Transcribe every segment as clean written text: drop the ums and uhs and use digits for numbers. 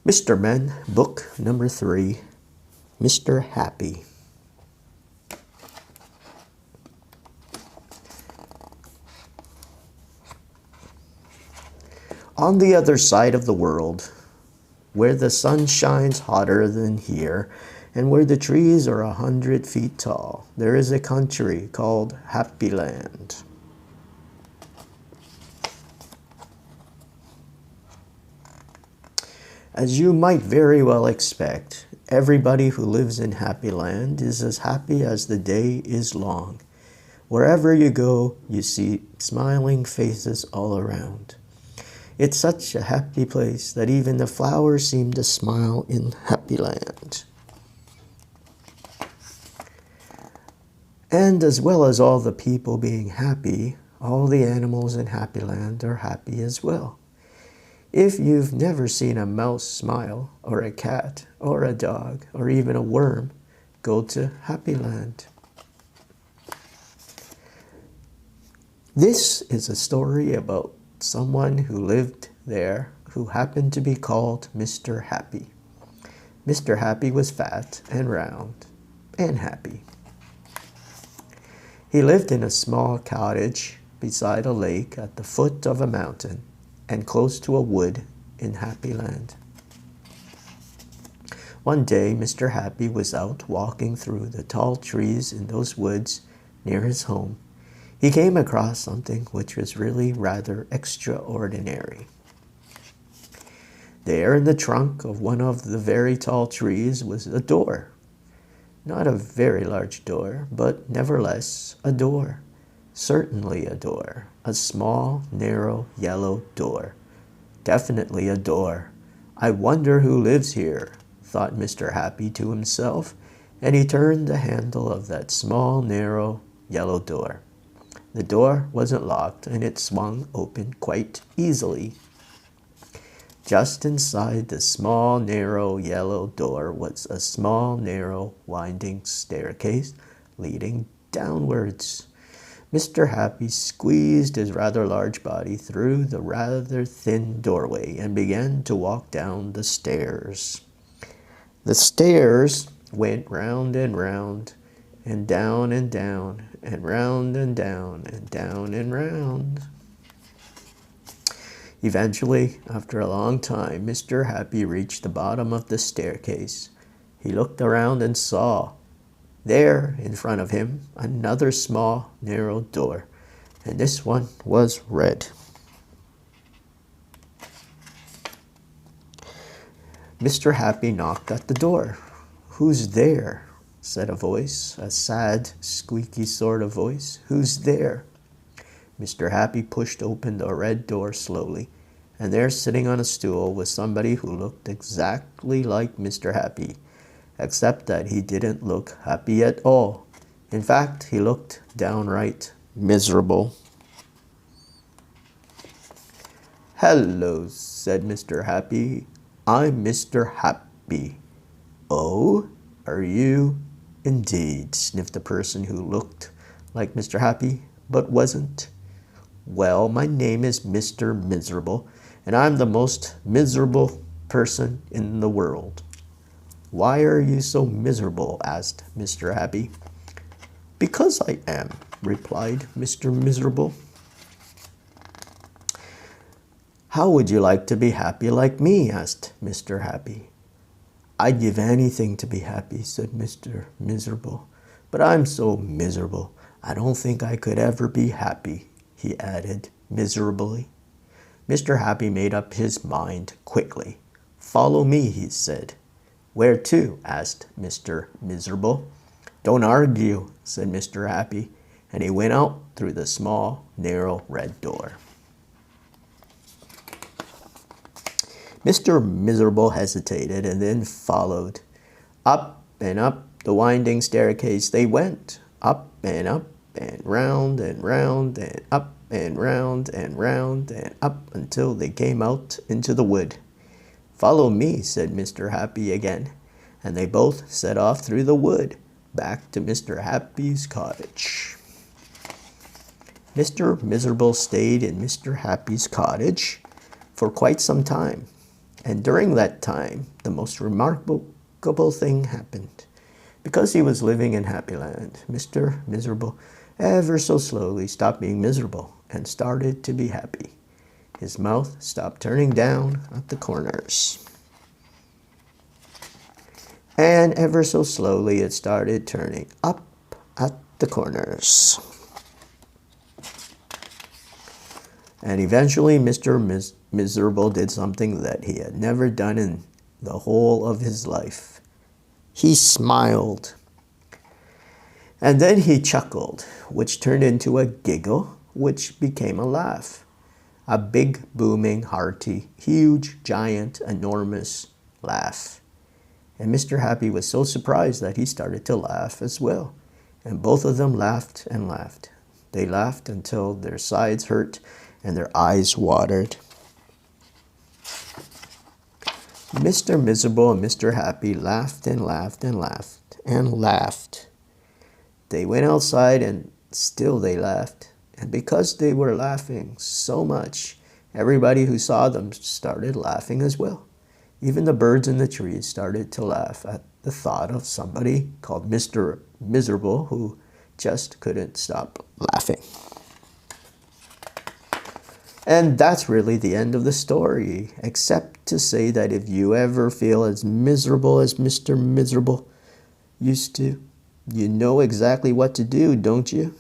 Mr. Men, book number 3, Mr. Happy. On the other side of the world, where the sun shines hotter than here, and where the trees are 100 feet tall, there is a country called Happy Land. As you might very well expect, everybody who lives in Happy Land is as happy as the day is long. Wherever you go, you see smiling faces all around. It's such a happy place that even the flowers seem to smile in Happy Land. And as well as all the people being happy, all the animals in Happy Land are happy as well. If you've never seen a mouse smile, or a cat, or a dog, or even a worm, go to Happy Land. This is a story about someone who lived there who happened to be called Mr. Happy. Mr. Happy was fat and round and happy. He lived in a small cottage beside a lake at the foot of a mountain and close to a wood in Happy Land. One day, Mr. Happy was out walking through the tall trees in those woods near his home. He came across something which was really rather extraordinary. There in the trunk of one of the very tall trees was a door. Not a very large door, but nevertheless a door. Certainly a door. A small, narrow, yellow door. Definitely a door. I wonder who lives here, thought Mr. Happy to himself, and he turned the handle of that small, narrow, yellow door. The door wasn't locked, and it swung open quite easily. Just inside the small, narrow, yellow door was a small, narrow, winding staircase leading downwards. Mr. Happy squeezed his rather large body through the rather thin doorway and began to walk down the stairs. The stairs went round and round, and down and down, and round and down, and down and round. Eventually, after a long time, Mr. Happy reached the bottom of the staircase. He looked around and saw, there in front of him, another small, narrow door, and this one was red. Mr. Happy knocked at the door. "Who's there?" said a voice, a sad, squeaky sort of voice. "Who's there?" Mr. Happy pushed open the red door slowly, and there sitting on a stool was somebody who looked exactly like Mr. Happy, except that he didn't look happy at all. In fact, he looked downright miserable. "Hello," said Mr. Happy. "I'm Mr. Happy." "Oh, are you indeed?" sniffed the person who looked like Mr. Happy, but wasn't. "Well, my name is Mr. Miserable, and I'm the most miserable person in the world." "Why are you so miserable?" asked Mr. Happy. "Because I am," replied Mr. Miserable. "How would you like to be happy like me?" asked Mr. Happy. "I'd give anything to be happy," said Mr. Miserable. "But I'm so miserable, I don't think I could ever be happy," he added miserably. Mr. Happy made up his mind quickly. "Follow me," he said. "Where to?" asked Mr. Miserable. "Don't argue," said Mr. Happy, and he went out through the small, narrow red door. Mr. Miserable hesitated and then followed. Up and up the winding staircase they went, up and round and round and up and round and up until they came out into the wood. "Follow me," said Mr. Happy again, and they both set off through the wood back to Mr. Happy's cottage. Mr. Miserable stayed in Mr. Happy's cottage for quite some time. And during that time, the most remarkable thing happened. Because he was living in Happy Land, Mr. Miserable ever so slowly stopped being miserable and started to be happy. His mouth stopped turning down at the corners. And ever so slowly it started turning up at the corners. And eventually Mr. Miserable did something that he had never done in the whole of his life. He smiled. And then he chuckled, which turned into a giggle, which became a laugh. A big, booming, hearty, huge, giant, enormous laugh. And Mr. Happy was so surprised that he started to laugh as well. And both of them laughed and laughed. They laughed until their sides hurt and their eyes watered. Mr. Miserable and Mr. Happy laughed and laughed and laughed and laughed. They went outside and still they laughed. And because they were laughing so much, everybody who saw them started laughing as well. Even the birds in the trees started to laugh at the thought of somebody called Mr. Miserable who just couldn't stop laughing. And that's really the end of the story, except to say that if you ever feel as miserable as Mr. Miserable used to, you know exactly what to do, don't you?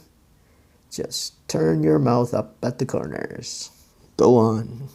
Just turn your mouth up at the corners. Go on.